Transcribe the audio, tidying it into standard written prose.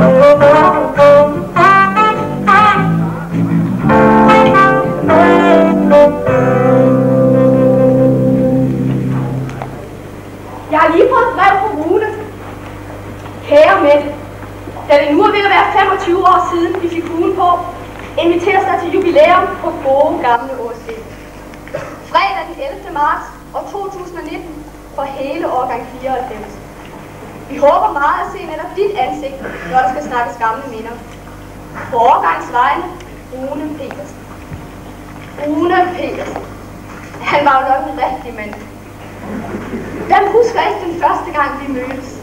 Jeg har lige fået et brev fra Rune. Kære Mette, da det nu er ved at være 25 år siden, vi fik ugen på, inviteres dig til jubilæum på gode gamle Årsten. Fredag den 11. marts år 2019 for hele årgang 94. Vi håber meget at se netop dit ansigt, når der skal snakkes gamle minder. På årgangs vegne, Rune Petersen. Rune Petersen. Han var jo nok en rigtig mand. Hvem husker ikke den første gang, vi mødtes?